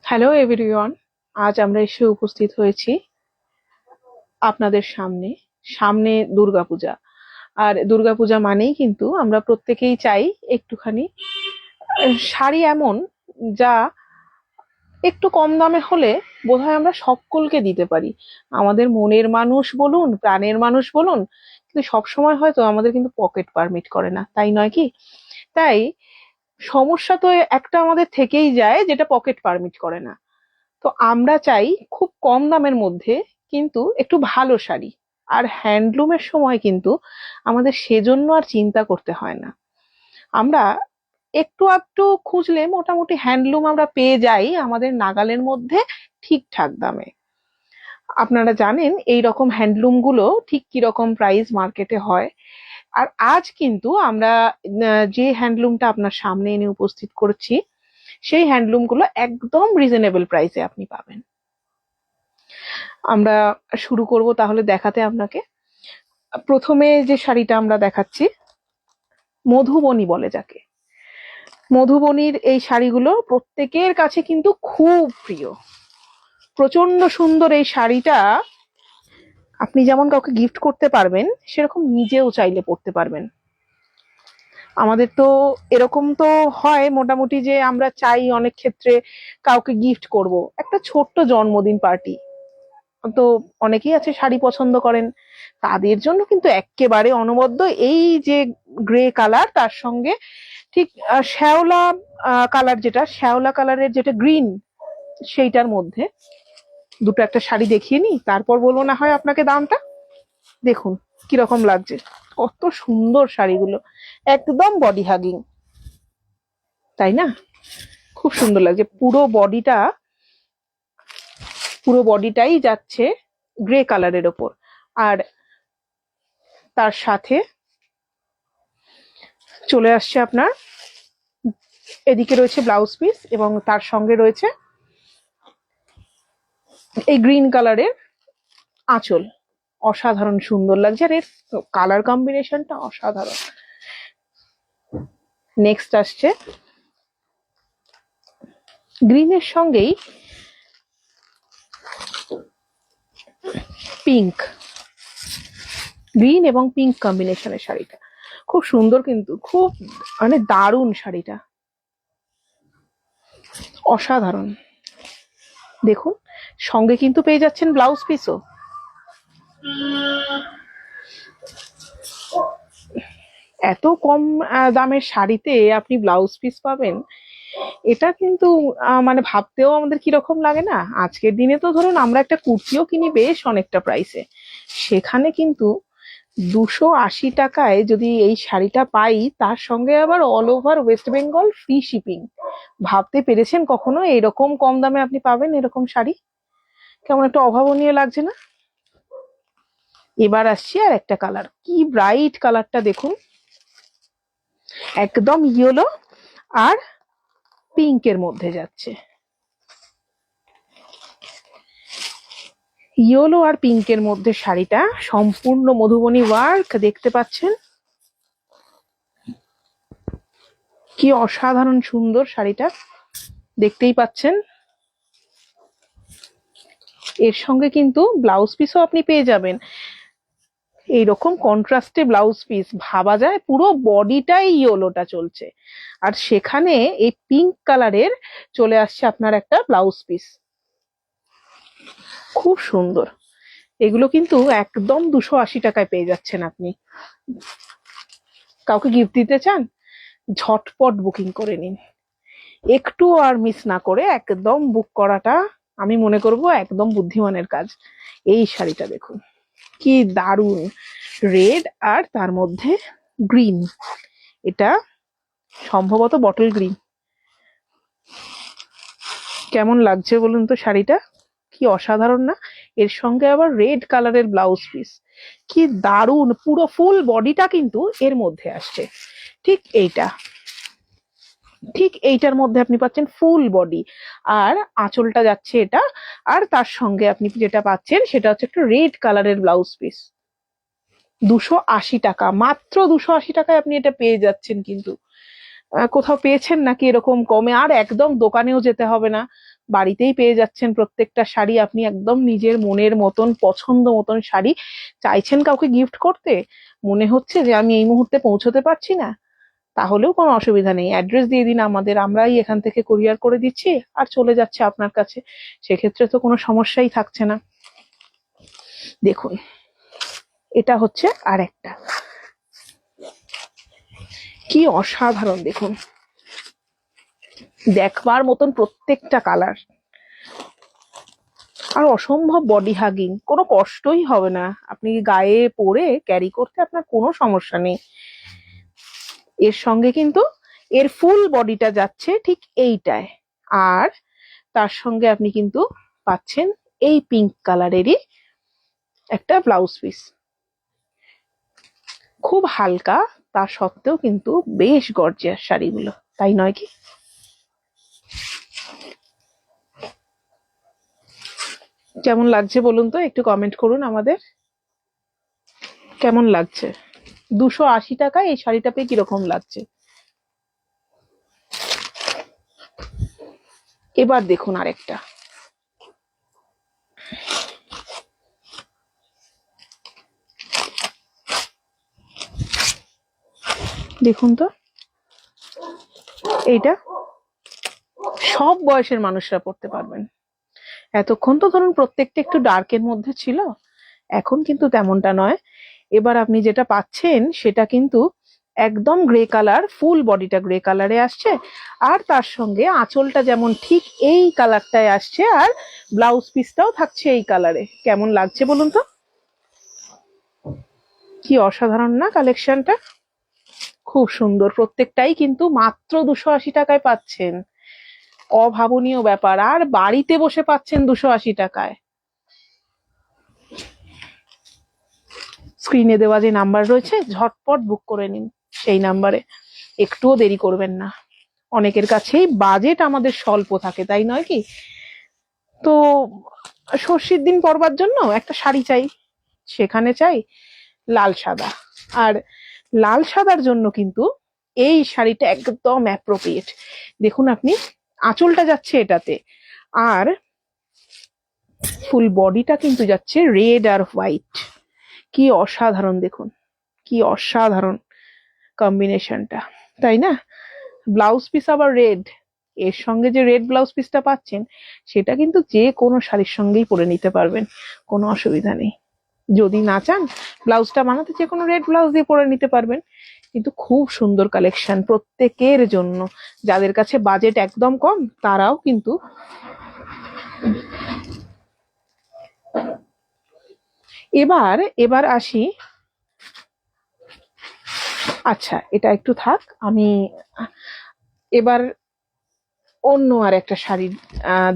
Hello everyone, আজ আমরা এসে উপস্থিত হয়েছি আপনাদের সামনে। সামনে দুর্গাপূজা, আর দুর্গাপূজা মানেই কিন্তু আমরা প্রত্যেকেই চাই একটুখানি শাড়ি এমন যা একটু কম দামে হলে বোধহয় আমরা সকলকে দিতে পারি। আমাদের মনের মানুষ বলুন, প্রাণের মানুষ বলুন, কিন্তু সবসময় হয়তো আমাদের কিন্তু পকেট পারমিট করে না, তাই নয় কি? তাই সমস্যা তো একটা আমাদের থেকেই যায়, যেটা পকেট পারমিট করে না। তো আমরা চাই খুব কম দামের মধ্যে কিন্তু একটু ভালো শাড়ি। আর হ্যান্ডলুমের সময় কিন্তু আমাদের সেজন্য আর চিন্তা করতে হয় না। আমরা একটু আধটু খুঁজলে মোটামুটি হ্যান্ডলুম আমরা পেয়ে যাই আমাদের নাগালের মধ্যে, ঠিকঠাক দামে। আপনারা জানেন এই রকম হ্যান্ডলুম গুলো ঠিক কিরকম প্রাইস মার্কেটে হয়। আর আজ কিন্তু আমরা যে হ্যান্ডলুমটা আপনার সামনে এনে উপস্থিত করছি, সেই হ্যান্ডলুম গুলো একদম রিজনেবল প্রাইসে আপনি পাবেন। আমরা শুরু করব তাহলে দেখাতে আপনাকে। প্রথমে যে শাড়িটা আমরা দেখাচ্ছি, মধুবনী বলে যাকে, মধুবনীর এই শাড়িগুলো প্রত্যেকের কাছে কিন্তু খুব প্রিয়। প্রচন্ড সুন্দর এই শাড়িটা আপনি যেমন কাউকে গিফট করতে পারবেন, সেরকম নিজেও চাইলে পরতে পারবেন। আমাদের তো এরকম তো হয় মোটামুটি যে আমরা চাই অনেক ক্ষেত্রে কাউকে গিফট করব, একটা ছোট্ট জন্মদিন পার্টি। তো অনেকেই আছে শাড়ি পছন্দ করেন, তাদের জন্য কিন্তু একেবারে অনবদ্য এই যে গ্রে কালার, তার সঙ্গে ঠিক শ্যাওলা কালার, যেটা শ্যাওলা কালারের যেটা গ্রিন, সেইটার মধ্যে দুটো একটা শাড়ি দেখিয়ে নি, তারপর বলবো না হয় আপনাকে দামটা। দেখুন কিরকম লাগছে, কত সুন্দর শাড়িগুলো, একদম বডি হাগিং, তাই না? খুব সুন্দর লাগছে। পুরো বডিটাই যাচ্ছে গ্রে কালারের ওপর, আর তার সাথে চলে আসছে আপনার, এদিকে রয়েছে ব্লাউজ পিস এবং তার সঙ্গে রয়েছে এই গ্রিন কালারের আঁচল। অসাধারণ সুন্দর লাগছে, আর এর কালার কম্বিনেশনটা অসাধারণ। নেক্সট আসছে গ্রিনের সঙ্গেই পিঙ্ক, গ্রিন এবং পিঙ্ক কম্বিনেশনের শাড়িটা খুব সুন্দর, কিন্তু খুব মানে দারুণ শাড়িটা, অসাধারণ। দেখুন সঙ্গে কিন্তু পেয়ে যাচ্ছেন ব্লাউজ পিসও। এত কম দামের শাড়িতে আপনি ব্লাউজ পিস পাবেন, এটা কিন্তু মানে ভাবতেও আমাদের কিরকম লাগে না? আজকের দিনে তো ধরুন আমরা একটা কুর্তিও কিনি বেশ অনেকটা প্রাইসে, সেখানে কিন্তু 280 টাকায় যদি এই শাড়িটা পাই, তার সঙ্গে আবার all over West Bengal free shipping. ভাবতে পেরেছেন কখনো এরকম কম দামে আপনি পাবেন এরকম শাড়ি? কেমন একটা অভাবনীয় লাগছে না? এবার আসছি আর একটা কালার, কি ব্রাইট কালারটা দেখুন, একদম ইয়েলো আর পিঙ্কের মধ্যে যাচ্ছে। ইয়েলো আর পিঙ্কের মধ্যে শাড়িটা সম্পূর্ণ মধুবনী ওয়ার্ক, দেখতে পাচ্ছেন কি অসাধারণ সুন্দর শাড়িটা, দেখতেই পাচ্ছেন। এর সঙ্গে কিন্তু ব্লাউজ পিসও আপনি পেয়ে যাবেন এইরকম কন্ট্রাস্টে ব্লাউজ পিস। ভাবা যায় পুরো বডিটাই ইয়েলোটা চলছে, আর সেখানে এই পিঙ্ক কালারের চলে আসছে আপনার একটা ব্লাউজ পিস, খুব সুন্দর। এগুলো কিন্তু একদম 280 টাকায় পেয়ে যাচ্ছেন আপনি। কাউকে গিফট দিতে চান, ঝটপট বুকিং করে নিন, একটু আর মিস না করে একদম বুক করাটা আমি মনে করব একদম বুদ্ধিমানের কাজ। এই শাড়িটা দেখুন কি দারুণ, রেড আর তার মধ্যে গ্রিন, এটা সম্ভবত বটল গ্রিন। কেমন লাগছে বলুন তো শাড়িটা, কি অসাধারণ না? এর সঙ্গে আবার রেড কালারের ব্লাউজ পিস, কি দারুণ। পুরো ফুল বডিটা কিন্তু এর মধ্যে আসছে, ঠিক এইটার মধ্যে আপনি পাচ্ছেন ফুল বডি, আর আঁচলটা যাচ্ছে এটা, আর তার সঙ্গে আপনি যেটা পাচ্ছেন সেটা হচ্ছে একটা রেড কালারের ব্লাউজ পিস। 280 টাকা, মাত্র 280 টাকায় আপনি এটা পেয়ে যাচ্ছেন কিন্তু কোথাও পেয়েছেন নাকি এরকম কমে? আর একদম দোকানেও যেতে হবে না, বাড়িতেই পেয়ে যাচ্ছেন প্রত্যেকটা শাড়ি। আপনি একদম নিজের মনের মতন পছন্দ মতন শাড়ি চাইছেন কাউকে গিফট করতে, মনে হচ্ছে যে আমি এই মুহূর্তে পৌঁছতে পারছি না, তাহলেও কোনো অসুবিধা নেই, অ্যাড্রেস দিয়ে দিন আমাদের, আমরাই এখান থেকে কুরিয়ার করে দিচ্ছি আর চলে যাচ্ছে আপনার কাছে। সেক্ষেত্রে তো কোনো সমস্যাই থাকছে না। দেখুন, এটা হচ্ছে আর একটা, কি অসাধারণ দেখুন, দেখবার মতন প্রত্যেকটা কালার, আর অসম্ভব বডি হাগিং, কোনো কষ্টই হবে না, আপনি গায়ে পরে ক্যারি করতে আপনার কোনো সমস্যা নেই। এর সঙ্গে কিন্তু এর ফুল বডিটা যাচ্ছে ঠিক এইটায়, আর তার সঙ্গে আপনি কিন্তু পাচ্ছেন এই পিঙ্ক কালারেরই একটা ব্লাউজ পিস, খুব হালকা, তা সত্ত্বেও কিন্তু বেশ গর্জিয়াস শাড়িগুলো, তাই নয় কি? কেমন লাগছে বলুন তো, একটু কমেন্ট করুন আমাদের, কেমন লাগছে? 280 টাকায় এই শাড়িটা পেয়ে কিরকম লাগছে? এবার দেখুন আরেকটা, দেখুন তো, এইটা সব বয়সের মানুষরা পড়তে পারবেন। এতক্ষণ তো ধরুন প্রত্যেকটা একটু ডার্কের মধ্যে ছিল, এখন কিন্তু তেমনটা নয়। এবার আপনি যেটা পাচ্ছেন সেটা কিন্তু একদম গ্রে কালার, ফুল বডিটা গ্রে কালারে আসছে, আর তার সঙ্গে আঁচলটা যেমন ঠিক এই কালারটায় আসছে, আর ব্লাউজ পিসটাও থাকছে এই কালারে। কেমন লাগছে বলুন তো, কি অসাধারণ না কালেকশনটা? খুব সুন্দর, প্রত্যেকটাই কিন্তু মাত্র 280 টাকায় পাচ্ছেন, অভাবনীয় ব্যাপার, আর বাড়িতে বসে পাচ্ছেন 280 টাকায়। স্ক্রিনে দেওয়া যে নাম্বার রয়েছে ঝটপট বুক করে নিন সেই নাম্বারে, একটুও দেরি করবেন না। অনেকের কাছেই বাজেট আমাদের স্বল্প থাকে, তাই নয় কি? তো ষষ্ঠীর দিন পরবার জন্য একটা শাড়ি চাই, সেখানে চাই লাল সাদা, আর লাল সাদার জন্য কিন্তু এই শাড়িটা একদম অ্যাপ্রোপ্রিয়েট। দেখুন আপনি, আঁচলটা যাচ্ছে এটাতে, আর ফুল বডিটা কিন্তু যাচ্ছে রেড আর হোয়াইট, কি অসাধারণ দেখুন, কি অসাধারণ কম্বিনেশনটা, তাই না? ব্লাউজ পিস আবার রেড, এর সঙ্গে যে রেড ব্লাউজ পিসটা পাচ্ছেন সেটা কিন্তু যে কোনো শাড়ির সঙ্গেই পরে নিতে পারবেন, কোনো অসুবিধা নেই। যদি না চান ব্লাউজটা বানাতে, যে কোনো রেড ব্লাউজ দিয়ে পরে নিতে পারবেন। কিন্তু খুব সুন্দর কালেকশন প্রত্যেকের জন্য, যাদের কাছে বাজেট একদম কম তারাও কিন্তু। এবার এবার আসি, আচ্ছা এটা একটু থাক, আমি এবার অন্য আর একটা শাড়ি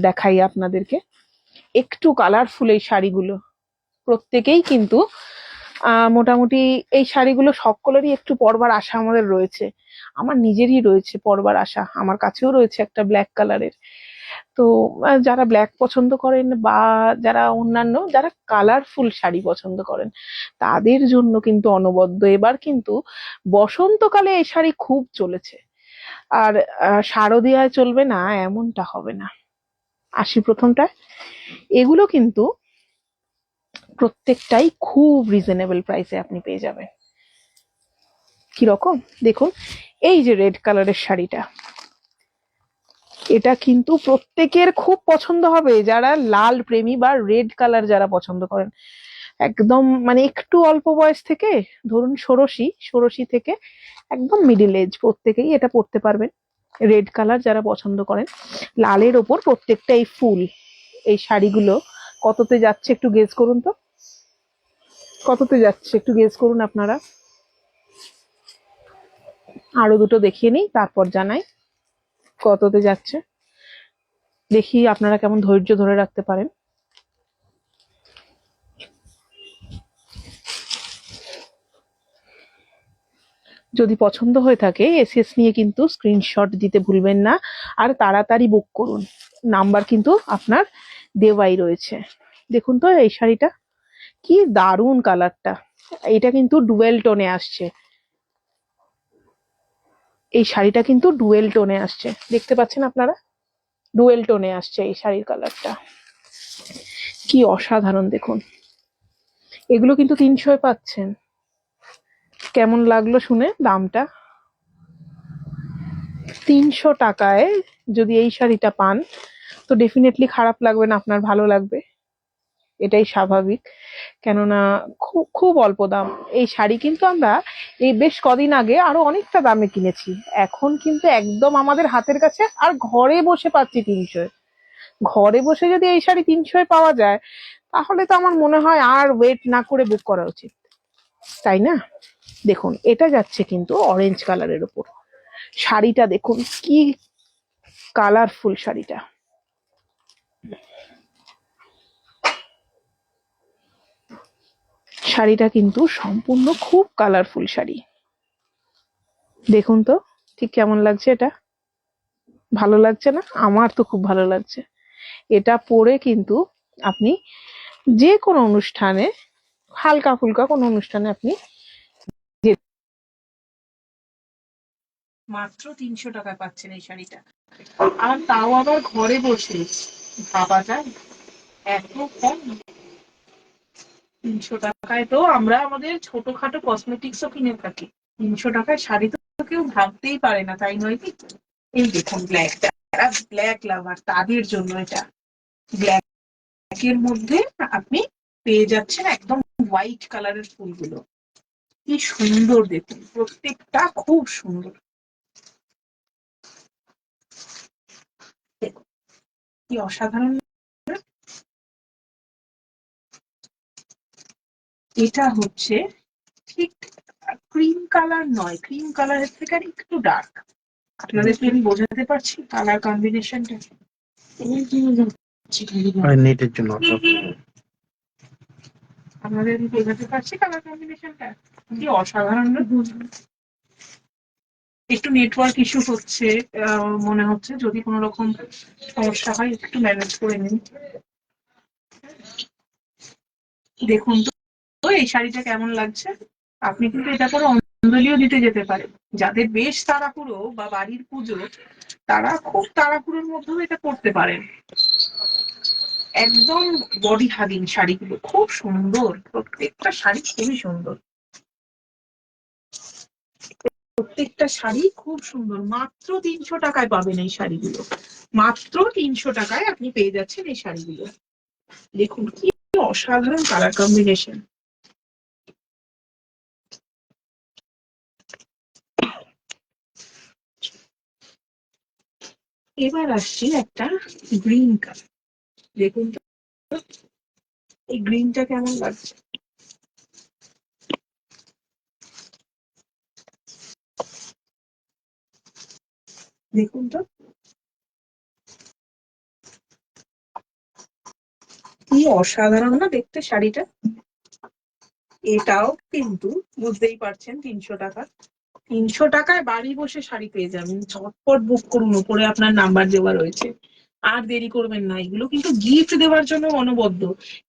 দেখাই আপনাদেরকে, একটু কালারফুল এই শাড়িগুলো, প্রত্যেকেই কিন্তু মোটামুটি এই শাড়িগুলো সকলেরই একটু পরবার আশা আমাদের রয়েছে, আমার নিজেরই রয়েছে পরবার আশা, আমার কাছেও রয়েছে একটা ব্ল্যাক কালারের। তো যারা ব্ল্যাক পছন্দ করেন বা যারা অন্যান্য যারা কালারফুল শাড়ি পছন্দ করেন তাদের জন্য কিন্তু অনবদ্য, এবার কিন্তু বসন্তকালে এই শাড়ি খুব চলেছে, আর শারদীয়ায় চলবে না এমনটা হবে না। আসি প্রথমটায়, এগুলো কিন্তু প্রত্যেকটাই খুব রিজনেবল প্রাইসে আপনি পেয়ে যাবেন। কিরকম দেখুন, এই যে রেড কালারের শাড়িটা, এটা কিন্তু প্রত্যেকের খুব পছন্দ হবে, যারা লাল প্রেমী বা রেড কালার যারা পছন্দ করেন, একদম মানে একটু অল্প বয়স থেকে ধরুন ষোড়শী ষোড়শী থেকে একদম মিডিল এজ প্রত্যেকেই এটা পড়তে পারবেন। রেড কালার যারা পছন্দ করেন, লালের ওপর প্রত্যেকটাই ফুল, এই শাড়িগুলো কততে যাচ্ছে একটু গেস করুন তো, কততে যাচ্ছে একটু গেস করুন আপনারা। আরো দুটো দেখিয়ে নিই তারপর জানাই কততে যাচ্ছে, দেখি আপনারা কেমন ধৈর্য ধরে রাখতে পারেন। যদি পছন্দ হয়ে থাকে এসএস নিয়ে কিন্তু স্ক্রিনশট দিতে ভুলবেন না, আর তাড়াতাড়ি বুক করুন, নাম্বার কিন্তু আপনার দেওয়াই রয়েছে। দেখুন তো এই শাড়িটা, কি দারুণ কালারটা, এটা কিন্তু ডুয়েল টোনে আসছে, এই শাড়িটা কিন্তু ডুয়েল টোনে আসছে, দেখতে পাচ্ছেন আপনারা, ডুয়েল টোনে আসছে এই শাড়ির কালারটা। কি অসাধারণ দেখুন, এগুলো কিন্তু 300 পাচ্ছেন। কেমন লাগলো শুনে দামটা? 300 টাকায় যদি এই শাড়িটা পান তো ডেফিনেটলি খারাপ লাগবে না, আপনার ভালো লাগবে, এটাই স্বাভাবিক। কেননা খুব খুব অল্প দাম। এই শাড়ি কিন্তু আমরা এই বেশ কদিন আগে আরো অনেকটা দামে কিনেছি, এখন কিন্তু একদম আমাদের হাতের কাছে, আর ঘরে বসে পাচ্ছি 300। ঘরে বসে যদি এই শাড়ি 300 পাওয়া যায় তাহলে তো আমার মনে হয় আর ওয়েট না করে বুক করা উচিত, তাই না? দেখুন এটা যাচ্ছে কিন্তু অরেঞ্জ কালারের উপর। শাড়িটা দেখুন কি কালারফুল শাড়িটা। শাড়িটা কিন্তু সম্পূর্ণ খুব কালারফুল শাড়ি। দেখুন তো ঠিক কেমন লাগছে এটা, ভালো লাগছে না? আমার তো খুব ভালো লাগছে। এটা পরে কিন্তু আপনি যে কোনো অনুষ্ঠানে, হালকা ফুলকা কোনো অনুষ্ঠানে আপনি মাত্র 300 টাকায় পাচ্ছেন এই শাড়িটা, আর তাও আবার ঘরে বসে। ভাবা যায় এত কম? 300 টাকায় তো আমরা আমাদের ছোটখাটো কসমেটিক্সও কিনে থাকি, 300 টাকায় শাড়ি তো কেউ ভাবতেই পারে না, তাই নয় কি? এই দেখুন ব্ল্যাকটা, যারা ব্ল্যাক লাভার তাদের জন্য এটা। ব্ল্যাকের মধ্যে আপনি পেয়ে যাচ্ছেন একদম হোয়াইট কালারের ফুলগুলো। কি সুন্দর দেখুন, প্রত্যেকটা খুব সুন্দর। দেখুন কি অসাধারণ। এটা হচ্ছে ঠিক ক্রিম কালার নয়, ক্রিম কালারের থেকে আর একটু ডার্ক। আপনাদেরকে আমি বোঝাতে পারছি কালার কম্বিনেশনটা? নেটের জন্য আপনাদের আমি বোঝাতে পারছি কালার কম্বিনেশনটা কি অসাধারণ না? একটু নেটওয়ার্ক ইস্যু হচ্ছে মনে হচ্ছে, যদি কোনো রকম সমস্যা হয় একটু ম্যানেজ করে নিন। দেখুন তো এই শাড়িটা কেমন লাগছে। আপনি কিন্তু এটা করে অঞ্জলিও দিতে যেতে পারেন। যাদের বেশ তাড়াহুড়ো বা বাড়ির পুজো, তারা খুব তাড়াহুড়োর মধ্যেও এটা করতে পারেন। একদম বডি হাগিং শাড়িগুলো খুব সুন্দর, প্রত্যেকটা শাড়ি খুবই সুন্দর, প্রত্যেকটা শাড়ি খুব সুন্দর। মাত্র 300 টাকায় পাবেন এই শাড়িগুলো, মাত্র 300 টাকায় আপনি পেয়ে যাচ্ছেন এই শাড়িগুলো। দেখুন কি অসাধারণ কালার কম্বিনেশন। এবার আসছি একটা গ্রিন কালার, দেখুন তো এই গ্রিনটা কেমন লাগছে। দেখুন তো কি অসাধারণ না দেখতে শাড়িটা। এটাও কিন্তু বুঝতেই পারছেন 300 টাকা। 300 টাকায় বাড়ি বসে শাড়ি পেয়ে যাবেন, ঝটপট বুক করুন, উপরে আপনার নাম্বার দেওয়া রয়েছে। আর দেরি করবেন না, এগুলো কিন্তু গিফট দেওয়ার জন্য অনবদ্য,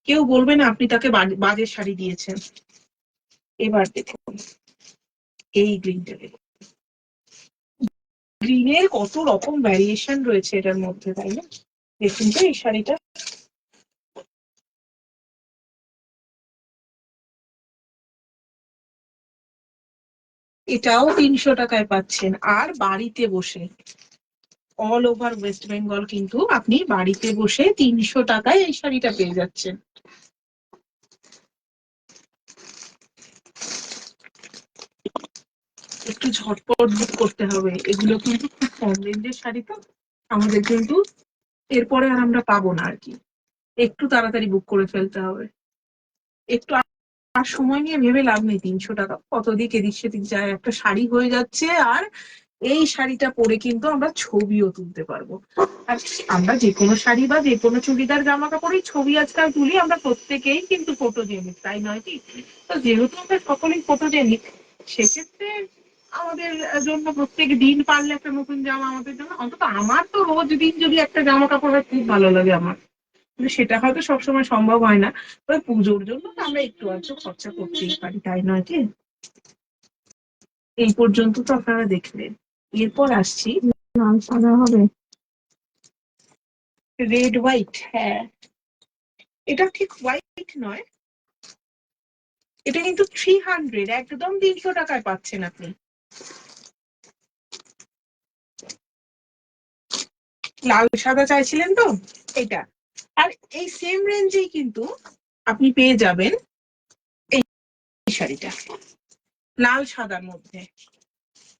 কেউ বলবে না আপনি তাকে বাজে শাড়ি দিয়েছেন। এবার দেখুন এই গ্রিনটা, দেখুন গ্রিনের কত রকম ভ্যারিয়েশন রয়েছে এটার মধ্যে, তাই না? দেখুন তো এই শাড়িটা, এটাও 300 টাকায় পাচ্ছেন, আর বাড়িতে বসে। অল ওভার ওয়েস্ট বেঙ্গল কিন্তু আপনি বাড়িতে বসে 300 টাকায় এই শাড়িটা পেয়ে যাচ্ছেন। একটু ঝটপট বুক করতে হবে, এগুলো কিন্তু খুব কম রেঞ্জের শাড়ি তো, আমাদের কিন্তু এরপরে আর আমরা পাবো না আর কি। একটু তাড়াতাড়ি বুক করে ফেলতে হবে। একটু আর সময় নিয়ে ভেবে লাভ নেই, 300 টাকা কত দিক এদিক সেদিক যায়, একটা শাড়ি হয়ে যাচ্ছে। আর এই শাড়িটা পরে কিন্তু আমরা ছবিও তুলতে পারবো। আর আমরা যে কোনো শাড়ি বা যে কোনো চুড়িদার জামা কাপড়েই ছবি আজকাল তুলি, আমরা প্রত্যেকেই কিন্তু ফটোজেনিক, তাই নয় কি? তো যেহেতু আমরা সকলেই ফটোজেনিক, সেক্ষেত্রে আমাদের জন্য প্রত্যেক দিন পারলে একটা নতুন জামা, আমাদের জন্য অন্তত আমার তো রোজ দিন যদি একটা জামা কাপড় হয় খুব ভালো লাগে আমার। কিন্তু সেটা হয়তো সবসময় সম্ভব হয় না, তবে পুজোর জন্য তো আমরা একটু আধটু খরচা করতেই পারি, তাই নয় কি? এই পর্যন্ত তো আপনারা দেখলেন। এরপর আসছি লাল সাদা হবে। Red white. হ্যাঁ, এটা ঠিক হোয়াইট নয়, এটা কিন্তু 300, একদম 300 টাকায় পাচ্ছেন আপনি। লাল সাদা চাইছিলেন তো, এটা। আর এই সেম রেঞ্জেই কিন্তু আপনি পেয়ে যাবেন এই শাড়িটা, লাল সাদার মধ্যে।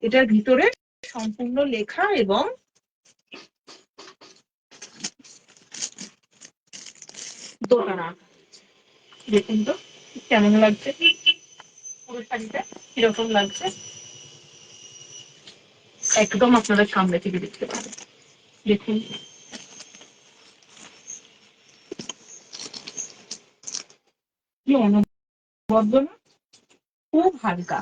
এটার ভিতরে সম্পূর্ণ লেখা এবং দোতানা। দেখুন তো কেমন লাগছে পুরো শাড়িটা, কিরকম লাগছে একদম আপনারা সামনে থেকে দেখতে পাবেন। দেখুন কি অনবদ্য না, খুব হালকা,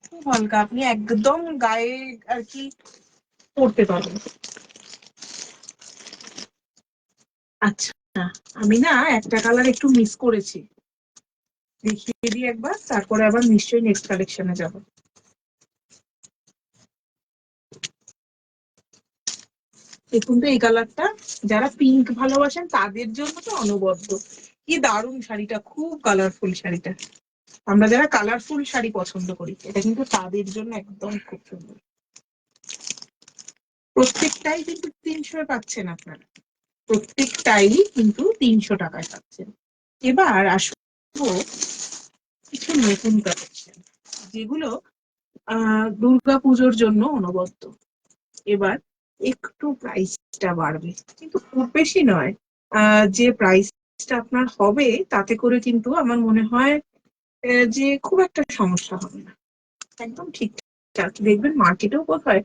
খুব হালকা, আপনি একদম গায়ে আর কি পরতে পারবেন। আচ্ছা, আমি না একটা কালার একটু মিস করেছি, দেখিয়ে দিই একবার, তারপরে আবার নিশ্চয়ই নেক্সট কালেকশনে যাব। দেখুন তো এই কালারটা, যারা পিঙ্ক ভালোবাসেন তাদের জন্য তো অনবদ্য। কি দারুণ শাড়িটা, খুব কালারফুল শাড়িটা। আমরা যারা কালারফুল শাড়ি পছন্দ করি, এটা কিন্তু তাদের জন্য একদম খুব সুন্দর। প্রত্যেকটাই কিন্তু 300 পাচ্ছেন আপনারা, প্রত্যেকটাই কিন্তু 300 টাকায় পাচ্ছেন। এবার আসবো কিছু নতুন কালেকশন, যেগুলো দুর্গাপুজোর জন্য অনবদ্য। এবার একটু প্রাইসটা বাড়বে, কিন্তু খুব বেশি নয়। যে প্রাইসটা আপনার হবে তাতে করে কিন্তু আমার মনে হয় যে খুব একটা সমস্যা হবে না, একদম ঠিকঠাক। দেখবেন মার্কেটেও কোথায়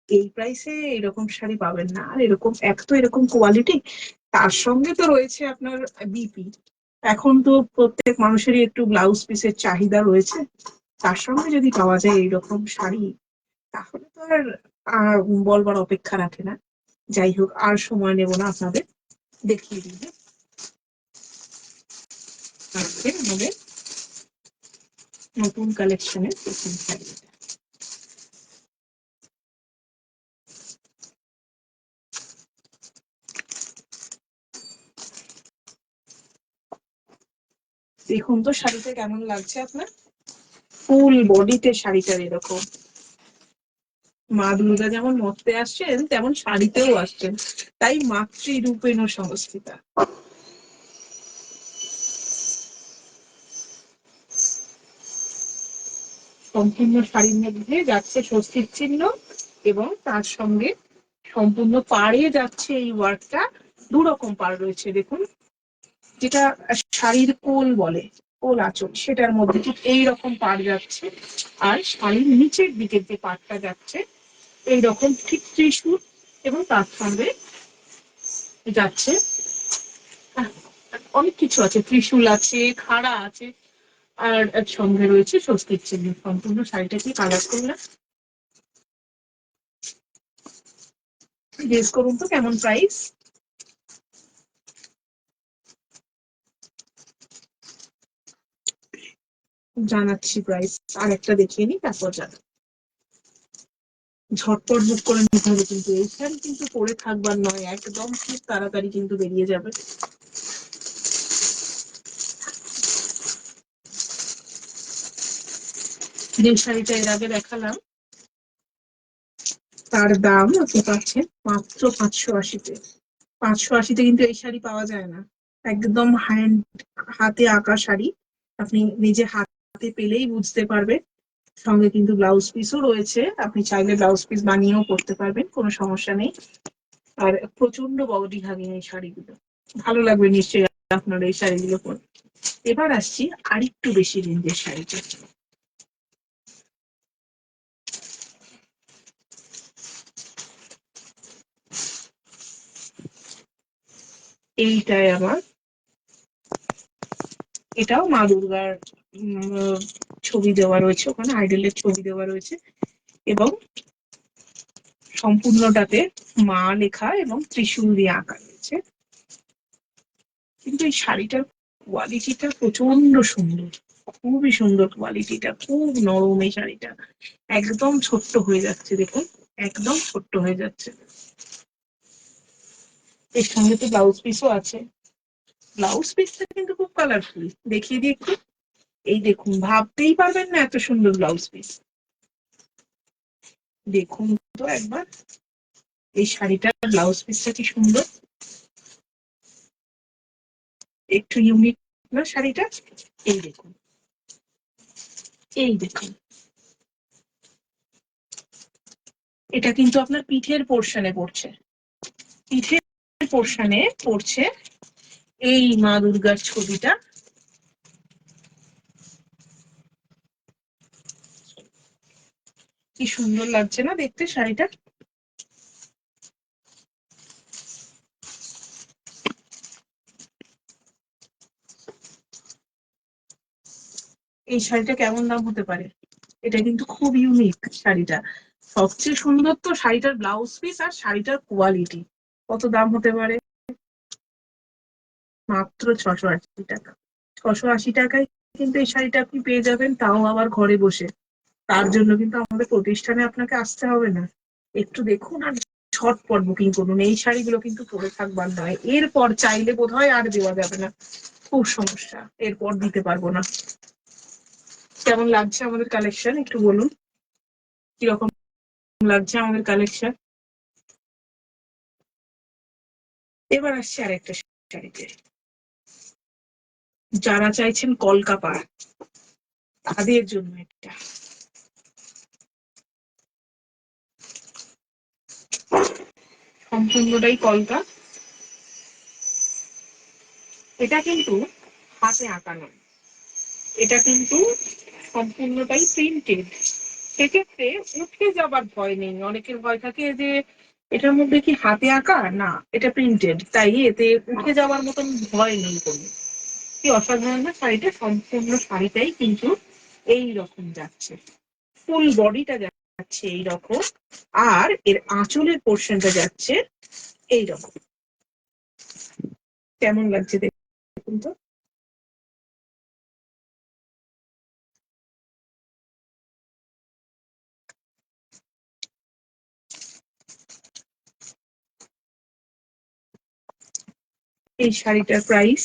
এই প্রাইসে এরকম শাড়ি পাবেন না। আর এরকম, এক তো এরকম কোয়ালিটি, তার সঙ্গে তো রয়েছে আপনার বিপি। এখন তো প্রত্যেক মানুষেরই একটু ব্লাউজ পিসের চাহিদা রয়েছে, তার সঙ্গে যদি পাওয়া যায় এইরকম শাড়ি, তাহলে তো আর বলবার অপেক্ষা রাখে না। যাই হোক, আর সময় নেব না, আপনাদের দেখিয়ে দিই। আজকে আমাদের নতুন কালেকশনের প্রথম শাড়ি। দেখুন তো শাড়িটা কেমন লাগছে আপনার, ফুল বডিতে শাড়িটার এরকম। মা দুর্গা যেমন মর্তে আসছেন, তেমন শাড়িতেও আসছেন, তাই মাতৃরূপেণ সংস্কৃতা। সম্পূর্ণ শাড়ির মধ্যে যাচ্ছে স্বস্তির চিহ্ন, এবং তার সঙ্গে সম্পূর্ণ পাড়ে যাচ্ছে এই ওয়ার্কটা। দু রকম পাড় রয়েছে দেখুন, যেটা শাড়ির কোল বলে, কোল আঁচল, সেটার মধ্যে ঠিক এইরকম পাড় যাচ্ছে। আর শাড়ির নিচের দিকের যে পাড়টা যাচ্ছে এইরকম ঠিক ত্রিশূল, এবং তার সঙ্গে যাচ্ছে অনেক কিছু আছে, ত্রিশূল আছে, খাড়া আছে, আর এর সঙ্গে রয়েছে স্বস্তির চিহ্ন। সম্পূর্ণ শাড়িটা কি কালারফুল না? গেস করুন তো কেমন প্রাইস। জানাচ্ছি প্রাইস, আর একটা দেখিয়ে নিই তারপর জানাচ্ছি। ঝটপট বুক করে নিতে হবে, কিন্তু এই শাড়ি কিন্তু পরে থাকবার নয়, একদম খুব তাড়াতাড়ি কিন্তু বেরিয়ে যাবে। যে শাড়িটা এর আগে দেখালাম, তার দাম আপনি পাচ্ছেন মাত্র 580-তে। 580-তে কিন্তু এই শাড়ি পাওয়া যায় না, একদম হ্যান্ড, হাতে আঁকা শাড়ি। আপনি নিজে হাতে পেলেই বুঝতে পারবেন। সঙ্গে কিন্তু ব্লাউজ পিসও রয়েছে, আপনি চাইলে ব্লাউজ পিস বানিয়েও করতে পারবেন, কোনো সমস্যা নেই। আর প্রচন্ড বডি হাগিং এই শাড়িগুলো, ভালো লাগবে নিশ্চয়ই আপনার এই শাড়িগুলো পরে। এবার আসছি আরেকটু বেশি রেঞ্জের শাড়িতে। এইটাই আমার, এটাও মা দুর্গার ছবি দেওয়া রয়েছে, ওখানে আইডলের ছবি দেওয়া রয়েছে, এবং সম্পূর্ণটাতে মা লেখা এবং ত্রিশূল দিয়ে আঁকা রয়েছে। কিন্তু এই শাড়িটার কোয়ালিটিটা প্রচন্ড সুন্দর, খুবই সুন্দর কোয়ালিটিটা, খুব নরম এই শাড়িটা, একদম ছোট্ট হয়ে যাচ্ছে, দেখুন একদম ছোট্ট হয়ে যাচ্ছে। এর সঙ্গে তো ব্লাউজ পিসও আছে, ব্লাউজ পিসটা কিন্তু খুব কালারফুল, দেখিয়ে দিই একটু। এই দেখুন, ভাবতেই পারবেন না এত সুন্দর ব্লাউজ পিস। দেখুন তো একবার এই শাড়িটার ব্লাউজ পিসটা কি সুন্দর, একটু ইউনিক না শাড়িটা। এই দেখুন, এই দেখুন, এটা কিন্তু আপনার পিঠের পোর্শনে পড়ছে, পিঠের পোর্শনে পড়ছে এই মা দুর্গার ছবিটা। কি সুন্দর লাগছে না দেখতে শাড়িটা। এই শাড়িটা কেমন দাম হতে পারে? এটা কিন্তু খুব ইউনিক শাড়িটা, সবচেয়ে সুন্দর তো শাড়িটার ব্লাউজ পিস আর শাড়িটার কোয়ালিটি। কত দাম হতে পারে? মাত্র 680 টাকা। 680 টাকায় কিন্তু এই শাড়িটা আপনি পেয়ে যাবেন, তাও আবার ঘরে বসে। তার জন্য কিন্তু আমাদের প্রতিষ্ঠানে আপনাকে আসতে হবে না, একটু দেখুন আর ঝটপট বুকিং করুন। এই শাড়িগুলো কিন্তু পরে থাকবার নয়, এরপর চাইলে বোধহয় আর দেওয়া যাবে না, খুব সমস্যা, এরপর দিতে পারবো না। কেমন লাগছে আমাদের কালেকশন একটু বলুন, কিরকম লাগছে আমাদের কালেকশন। এবার আসছে আরেকটা শাড়িতে, যারা চাইছেন কলকা তাদের জন্য একটা সম্পূর্ণটাই কলকা। এটা কিন্তু হাতে আঁকা নয়, এটা কিন্তু সম্পূর্ণটাই প্রিন্টেড। সেক্ষেত্রে উঠে যাবার ভয় নেই, অনেকের ভয় থাকে যে এটার মধ্যে কি হাতে আঁকা, না এটা প্রিন্টেড, তাই এতে উঠে যাওয়ার মতন ভয় নেই কোনো। কি অসাধারণ না শাড়িটা, সম্পূর্ণ শাড়িটাই কিন্তু এই রকম যাচ্ছে, ফুল বডিটা যাচ্ছে এই রকম, আর এর আঁচলের পোর্শনটা যাচ্ছে এই রকম। কেমন লাগছে দেখুন তো। এই শাড়িটার প্রাইস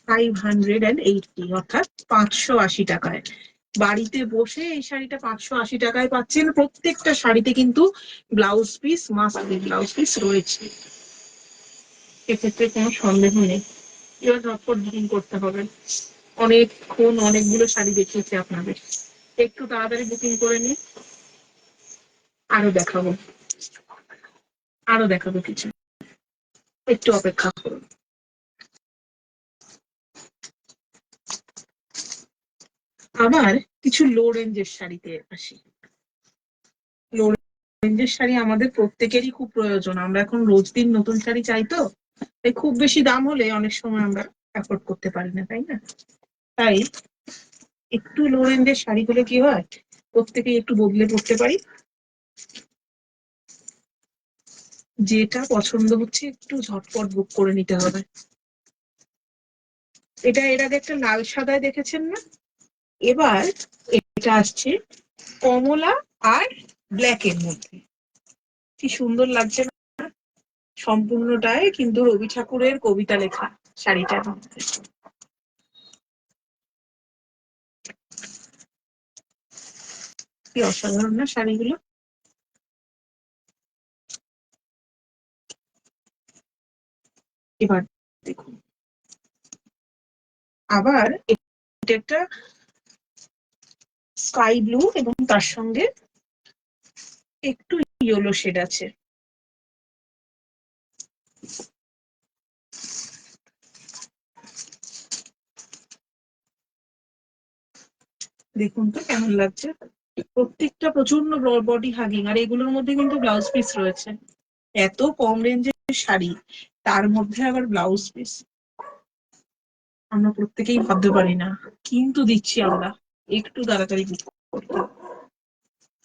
580, অর্থাৎ 580 টাকায়। বাড়িতে বসে এই শাড়িটা 580 টাকায় পাচ্ছেন। প্রত্যেকটা শাড়িতে কিন্তু blouse piece, must be blouse piece রয়েছে, এক্ষেত্রে কোনো সন্দেহ নেই। এবার ঝটপট বুকিং করতে হবে, অনেকক্ষণ অনেকগুলো শাড়ি দেখিয়েছি আপনাদের, একটু তাড়াতাড়ি বুকিং করে নিন। আরো দেখাবো, আরো দেখাবো কিছু, একটু অপেক্ষা করুন। আবার কিছু লো রেঞ্জের শাড়িতে আসি। লো রেঞ্জের শাড়ি আমাদের প্রত্যেকেরই খুব প্রয়োজন, আমরা এখন রোজ দিন নতুন শাড়ি চাই তো, তাই খুব বেশি দাম হলে অনেক সময় আমরা অ্যাফোর্ড করতে পারি না, তাই না? তাই একটু লো রেঞ্জের শাড়িগুলো কি হয়, প্রত্যেকেই একটু বদলে পড়তে পারি, যেটা পছন্দ হচ্ছে একটু ঝটপট বুক করে নিতে হবে। এটা এর আগে একটা লাল সাদায় দেখেছেন না, এবার এটা আসছে কমলা আর ব্ল্যাক এর মধ্যে। কি সুন্দর লাগছে না, সম্পূর্ণটাই কিন্তু রবি ঠাকুরের কবিতা লেখা শাড়িটার মধ্যে। কি অসাধারণ না শাড়িগুলো। এবার দেখুন, আবার এটা একটা স্কাই ব্লু এবং তার সঙ্গে একটু ইয়েলো শেড আছে। দেখুন তো কেমন লাগছে, প্রত্যেকটা প্রচন্ড বডি হাগিং, আর এগুলোর মধ্যে কিন্তু ব্লাউজ পিস রয়েছে। এত কম রেঞ্জের শাড়ি, তার মধ্যে আবার ব্লাউজ পিস, আমরা প্রত্যেকেই ভাবতে পারি না, কিন্তু দিচ্ছি আমরা, একটু তাড়াতাড়ি বুক করতে হবে।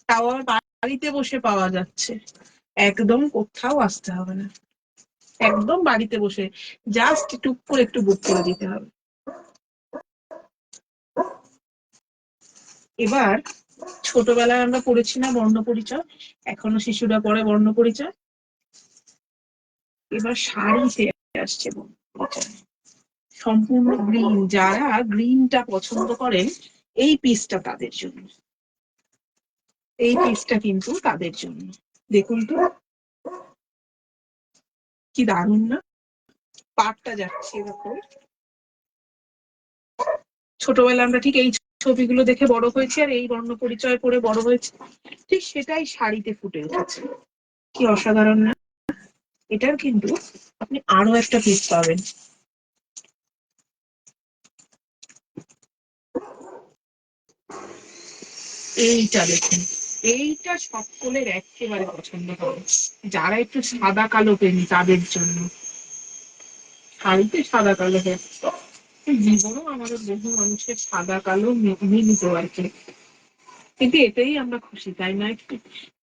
তাও আবার বাড়িতে বসে পাওয়া যাচ্ছে, একদম কোথাও আসতে হবে না, একদম বাড়িতে বসে জাস্ট টুক করে একটু বুক করে দিতে হবে। এবার ছোটবেলায় আমরা পড়েছি না বর্ণপরিচয়, এখনো শিশুরা পড়ে বর্ণপরিচয়। এবার শাড়িতে আসছে বর্ণপরিচয়, সম্পূর্ণ গ্রিন। যারা গ্রিনটা পছন্দ করেন এই পিসটা তাদের জন্য, এই পিসটা কিন্তু তাদের জন্য। দেখুন তো কি দারুণ না, পাটটা যাচ্ছে এরকম। ছোটবেলায় আমরা ঠিক এই ছবিগুলো দেখে বড় হয়েছি আর এই বর্ণ পরিচয় পরে বড় হয়েছে, ঠিক সেটাই শাড়িতে ফুটে উঠেছে। কি অসাধারণ না? এটার কিন্তু আপনি আরো একটা পিস পাবেন। এইটা দেখুন, এইটা সকলের একেবারে পছন্দ হবে, যারা একটু সাদা কালো প্রেমী তাদের জন্য। শাড়িতে সাদা কালো হয়ে জীবনও আমাদের বহু মানুষের সাদা কালো মিলিত আর কি, কিন্তু এতেই আমরা খুশি, তাই না? একটু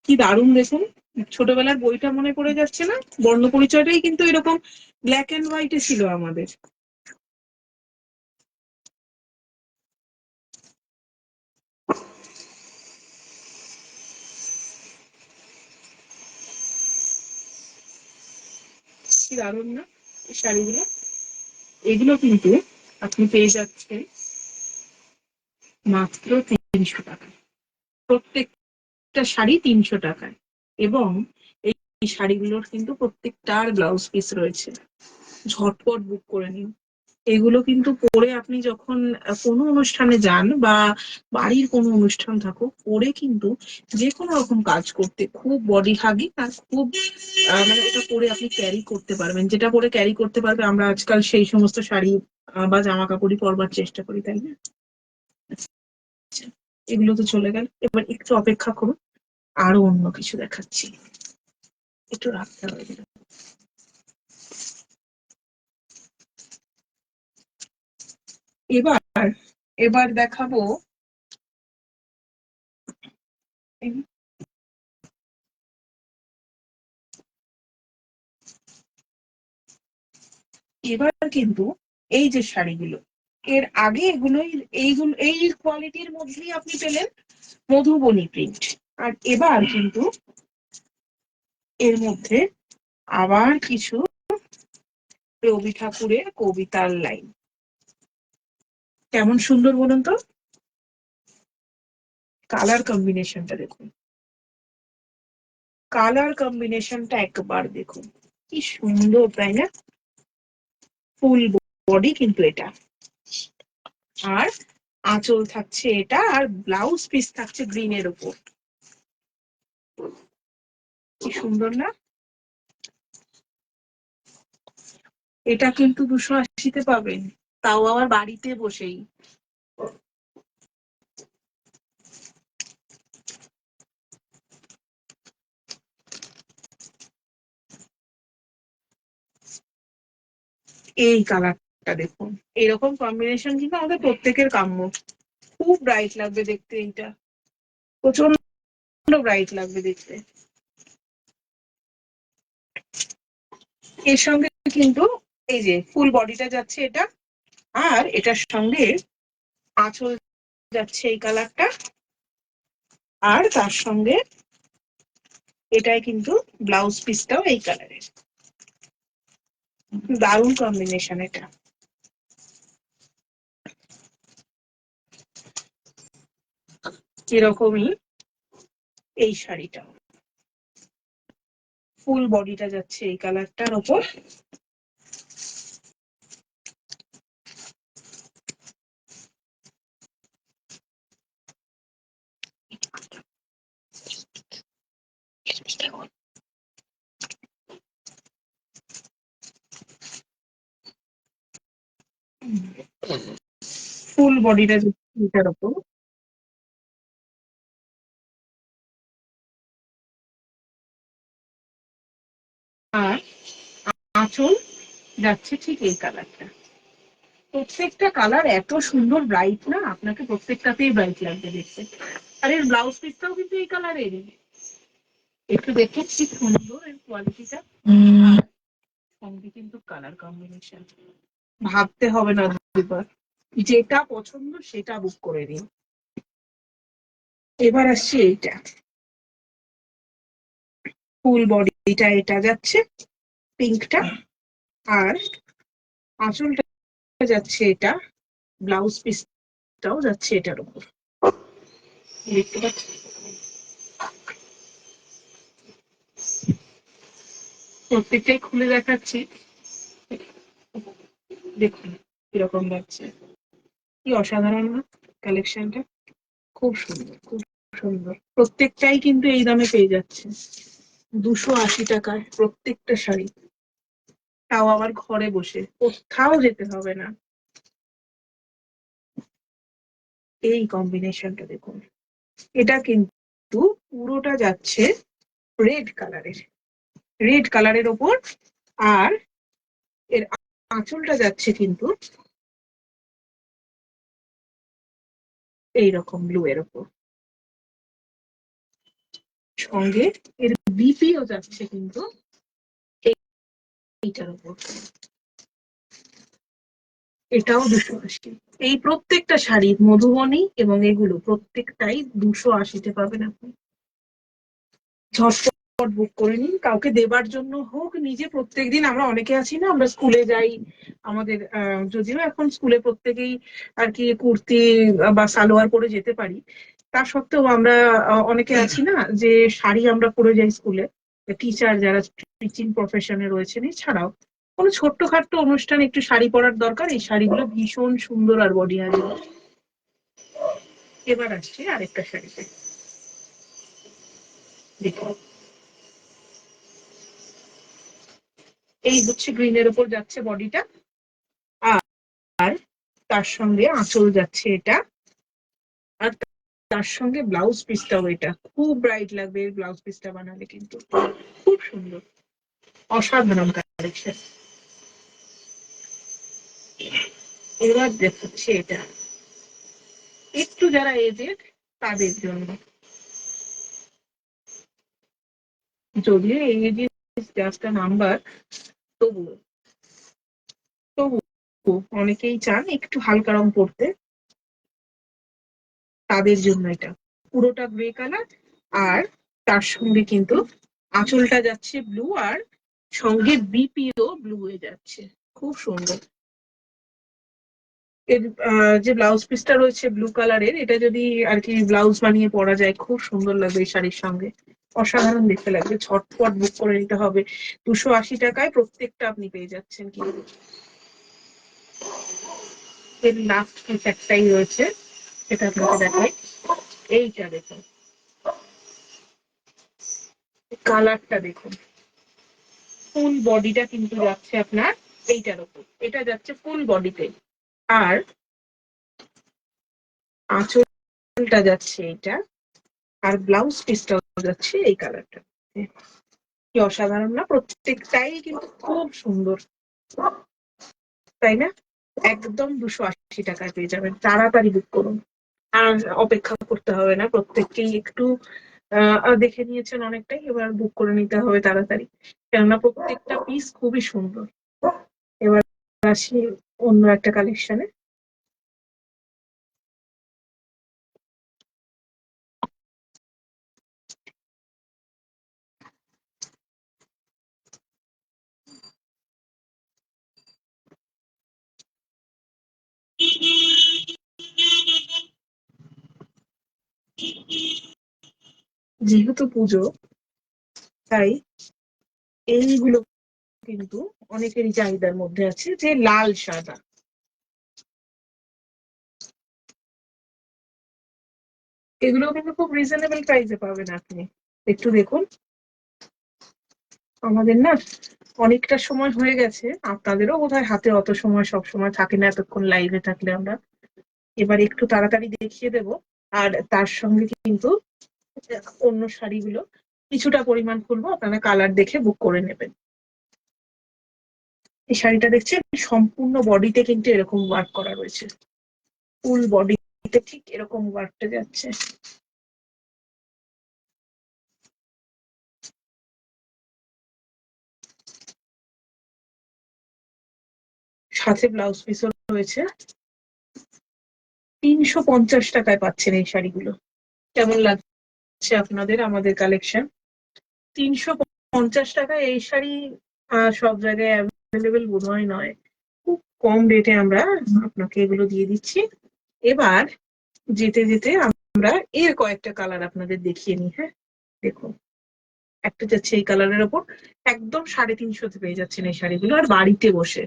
কি দারুণ দেখুন। ছোটবেলার বইটা মনে পড়ে যাচ্ছে না? বর্ণ পরিচয়টাই কিন্তু এরকম ব্ল্যাক এন্ড হোয়াইটে ছিল আমাদের। কি দারুণ না এই শাড়িগুলো? এগুলো কিন্তু আপনি পেয়ে যাচ্ছেন মাত্র 300 টাকা, প্রত্যেকটা শাড়ি 300 টাকায়। এবং এই শাড়িগুলোর কিন্তু প্রত্যেকটার ব্লাউজ পিস রয়েছে, ঝটপট বুক করে নিন। এগুলো কিন্তু পরে আপনি যখন কোনো অনুষ্ঠানে যান বা বাড়ির কোনো অনুষ্ঠান থাকুক, পরে কিন্তু যে কোনো রকম কাজ করতে খুব বডি হাগি আর খুব মানে এটা পরে আপনি ক্যারি করতে পারবেন, যেটা পরে ক্যারি করতে পারবে আমরা আজকাল সেই সমস্ত শাড়ি বা জামা কাপড়ই পরবার চেষ্টা করি, তাই না? আচ্ছা, এগুলো তো চলে গেল, এবার একটু অপেক্ষা করুন, আরো অন্য কিছু দেখাচ্ছি। একটু রাখতে হবে। এবার এবার দেখাবো, এবার কিন্তু এই যে শাড়িগুলো, এর আগে এই কোয়ালিটির মধ্যেই আপনি পেলেন মধুবনী প্রিন্ট, আর এবার কিন্তু এর মধ্যে আবার কিছু রবি ঠাকুরের কবিতার লাইন। কেমন সুন্দর বলুন তো, কালার কম্বিনেশনটা দেখুন, কালার কম্বিনেশনটা একবার দেখুন, কি সুন্দর তাই না? ফুল বডি কিন্তু এটা, আর আঁচল থাকছে এটা, আর ব্লাউজ পিস থাকছে গ্রিনের উপর। কি সুন্দর না? এটা কিন্তু 280-তে পাবেন, তাও আবার বাড়িতে বসেই। এই কালারটা দেখুন, এরকম কম্বিনেশন কিন্তু আমাদের প্রত্যেকের কাম্য। খুব ব্রাইট লাগবে দেখতে, এইটা প্রচন্ড ব্রাইট লাগবে দেখতে। এর সঙ্গে কিন্তু এই যে ফুল বডিটা যাচ্ছে এটা, আর এটার সঙ্গে আঁচল যাচ্ছে এই কালারটা, আর তার সঙ্গে এটাই কিন্তু ব্লাউজ পিসটাও এই কালারের। দারুণ কম্বিনেশন এটা। এরকমই এই শাড়িটা, ফুল বডিটা যাচ্ছে এই কালারটার ওপর, ফুল বডিটা যাচ্ছে এটার ওপর, আর আঁচল যাচ্ছে ঠিক এই কালারটা। প্রত্যেকটা কালার এত সুন্দর ব্রাইট না, আপনাকে প্রত্যেকটাতেই ব্রাইট লাগবে দেখতে। আর এর ব্লাউজ পিসটাও কিন্তু এই কালারের, একটু দেখে কি সুন্দর এর কোয়ালিটিটা। সঙ্গে কিন্তু কালার কম্বিনেশন ভাবতে হবে না দুবার, যেটা পছন্দ সেটা বুক করে নিন। এবার আসছি এইটা, ফুল বডিটা এটা যাচ্ছে পিঙ্কটা, আর আঁচলটা যাচ্ছে এটা, ব্লাউজ পিসটাও যাচ্ছে এটার উপর। দেখতে পাচ্ছি, প্রত্যেকটাই খুলে দেখাচ্ছি, দেখুন কিরকম লাগছে, কি অসাধারণ না কালেকশনটা, খুব সুন্দর খুব সুন্দর। প্রত্যেকটাই কিন্তু এই দামে পেয়ে যাচ্ছে, 280 টাকায় প্রত্যেকটা শাড়ি, তাও আবার ঘরে বসে, কোথাও যেতে হবে না। এই কম্বিনেশনটা দেখুন, এটা কিন্তু পুরোটা যাচ্ছে রেড কালারের, রেড কালারের ওপর, আর এর আঁচলটা যাচ্ছে কিন্তু এইরকম ব্লু এর ওপর, সঙ্গে এর বিপিও যাচ্ছে কিন্তু এইটার উপর, এটাও 280। এই প্রত্যেকটা শাড়ির মধুবনী এবং এগুলো প্রত্যেকটাই 280-তে পাবেন আপনি। ঝটপট বুক করে নিন, কাউকে দেবার জন্য হোক, নিজে প্রত্যেকদিন আমরা অনেকে আছি না, আমরা স্কুলে যাই, আমাদের যদিও এখন স্কুলে প্রত্যেকেই আর কি কুর্তি বা সালোয়ার পরে যেতে পারি, তা সত্ত্বেও আমরা অনেকে আছি না যে শাড়ি আমরা পরে যাই স্কুলে, টিচার যারা টিচিং প্রফেশনে রয়েছেন, এছাড়াও কোনো ছোট্টখাট্ট অনুষ্ঠানে একটু শাড়ি পরার দরকার, এই শাড়িগুলো ভীষণ সুন্দর আর বডি আসবে। এবার আসছে আরেকটা শাড়িতে, দেখুন এই হচ্ছে গ্রিনের ওপর যাচ্ছে বডিটা, আর তার সঙ্গে আঁচল যাচ্ছে এটা, আর তার সঙ্গে ব্লাউজ পিসটাও এটা, খুব ব্রাইট লাগবে এই ব্লাউজ পিসটা বানালে, কিন্তু খুব সুন্দর, অসাধারণ কালেকশন। এবার দেখাচ্ছে এটা একটু যারা এজেড তাদের জন্য, যদিও এই এজ জাস্ট নাম্বার, তবুও তবুও অনেকেই চান একটু হালকা রং পড়তে, তাদের জন্য এটা পুরোটা গ্রে কালার, আর তার সঙ্গে কিন্তু আঁচলটা যাচ্ছে ব্লু, আর সঙ্গে বিপিও ব্লু হয়ে যাচ্ছে, খুব সুন্দর। এর যে ব্লাউজ পিসটা রয়েছে ব্লু কালারের, এটা যদি আর কি ব্লাউজ বানিয়ে পরা যায় খুব সুন্দর লাগবে এই শাড়ির সঙ্গে, অসাধারণ দেখতে লাগবে। ঝটপট বুক করে নিতে হবে, 280 টাকায় প্রত্যেকটা আপনি পেয়ে যাচ্ছেন। কিন্তু এর লাস্ট পিস একটাই রয়েছে, এটা আপনাকে দেখাই, এইটা দেখুন, কালারটা দেখুন, ফুল বডিটা কিন্তু যাচ্ছে আপনার এইটার উপর, এটা যাচ্ছে ফুল বডিতে, আর আঁচলটা যাচ্ছে এইটা, আর ব্লাউজ পিসটাও যাচ্ছে এই কালারটা। কি অসাধারণ না, প্রত্যেকটাই কিন্তু খুব সুন্দর, তাই না? একদম 280 টাকায় পেয়ে যাবেন, তাড়াতাড়ি বুক করুন, আর অপেক্ষা করতে হবে না, প্রত্যেককেই একটু দেখে নিয়েছেন অনেকটাই, এবার বুক করে নিতে হবে তাড়াতাড়ি, কেননা প্রত্যেকটা পিস খুবই সুন্দর। এবার আসি অন্য একটা কালেকশনে, যেহেতু পুজো তাই এইগুলো কিন্তু অনেকেরই চাহিদার মধ্যে আছে, যে লাল সাদা, এগুলো কিন্তু খুব রিজনেবল প্রাইসে পাবেন আপনি, একটু দেখুন। আমাদের না অনেকটা সময় হয়ে গেছে, আপনাদেরও বোধহয় হাতে অত সময় সব সময় থাকে না, এতক্ষণ লাইভে থাকলে আমরা এবার একটু তাড়াতাড়ি দেখিয়ে দেব, আর তার সঙ্গে কিন্তু অন্য শাড়িগুলো কিছুটা পরিমাণ খুলবো, আপনারা কালার দেখে বুক করে নেবেন। এই শাড়িটা দেখছেন, সম্পূর্ণ বডিতে কিন্তু এরকম ওয়ার্ক করা রয়েছে, ফুল বডিতে ঠিক এরকম ওয়ার্কটা যাচ্ছে, সাথে ব্লাউজ পিসও রয়েছে। 350 টাকায় পাচ্ছেন এই শাড়িগুলো, কেমন লাগছে আপনাদের আমাদের কালেকশন? 350 টাকায় এই শাড়ি সব জায়গায় অ্যাভেলেবেল বোধহয় নয়। খুব কম রেটে আমরা আপনাকে এগুলো দিয়ে দিচ্ছি। এবার যেতে যেতে আমরা এর কয়েকটা কালার আপনাদের দেখিয়ে নিই। হ্যাঁ, দেখুন, একটা যাচ্ছে এই কালারের ওপর, একদম 350 পেয়ে যাচ্ছেন এই শাড়িগুলো, আর বাড়িতে বসে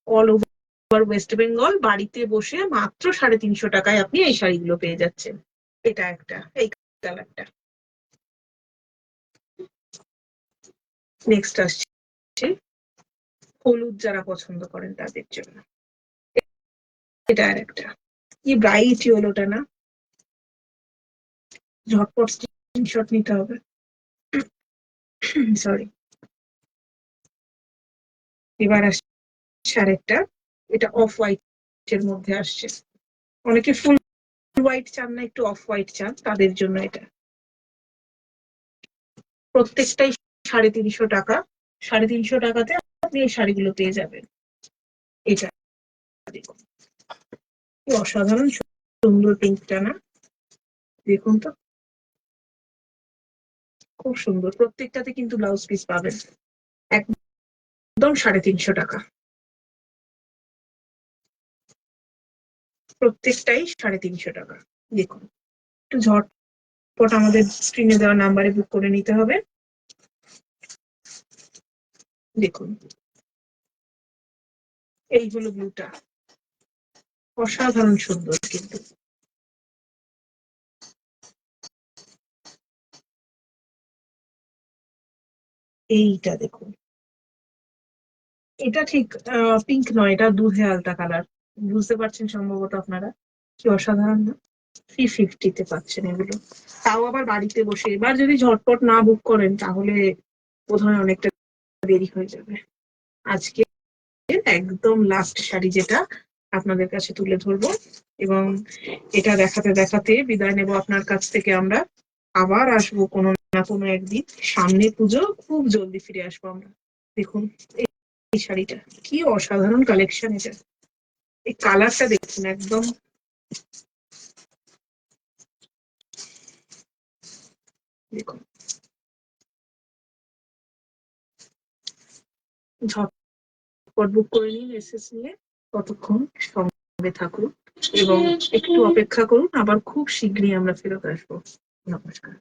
অল ওভার ওয়েস্ট বেঙ্গল বাড়িতে বসে মাত্র 350 টাকায় আপনি এই শাড়িগুলো পেয়ে যাচ্ছেন। এটা একটা, এই কালারটা। নেক্সট আসছে হলুদ, যারা পছন্দ করেন তাদের জন্য এটা আর একটা। কি ব্রাইট ইয়েলোটা না, ঝটপট স্ক্রিনশট নিতে হবে। সরি। এবার আসছে আরেকটা, এটা অফ হোয়াইট এর মধ্যে আসছে। অনেকে ফুল হোয়াইট চান না, একটু অফ হোয়াইট চান, তাদের জন্য এটা। প্রত্যেকটাই 350 টাকা। 350 টাকাতে আপনি এই শাড়িগুলো পেয়ে যাবেন। এটা দেখুন, কি অসাধারণ সুন্দর পিঙ্কটা না, দেখুন তো, খুব সুন্দর। প্রত্যেকটাতে কিন্তু ব্লাউজ পিস পাবেন। একদম 350 টাকা, প্রত্যেকটাই 350 টাকা। দেখুন, একটু ঝটপট আমাদের স্ক্রিনে দেওয়া নাম্বারে বুক করে নিতে হবে। দেখুন, এই হলো ব্লুটা, অসাধারণ সুন্দর কিন্তু। এইটা দেখুন, এটা ঠিক পিঙ্ক নয়, এটা দুধে আলতা কালার। বুঝতে পারছেন সম্ভবত আপনারা, কি অসাধারণ না? 350-তে পাচ্ছেন এগুলো, তাও আবার বাড়িতে বসে। এবার যদি ঝটপট না বুক করেন তাহলে বোধহয় অনেকটা দেরি হয়ে যাবে। আজকে একদম লাস্ট শাড়ি যেটা আপনাদের কাছে তুলে ধরবো, এবং এটা দেখাতে দেখাতে বিদায় নেব আপনার কাছ থেকে আমরা। আবার আসবো কোনো না কোনো একদিন, সামনে পুজো, খুব জলদি ফিরে আসবো আমরা। দেখুন এই শাড়িটা, কি অসাধারণ কালেকশন এটা। এই কালারটা দেখুন, একদম দেখুন, ঝটপট বুক করে নিন এসএস নিয়ে। ততক্ষণ সঙ্গে থাকুন এবং একটু অপেক্ষা করুন, আবার খুব শীঘ্রই আমরা ফেরত আসবো। নমস্কার।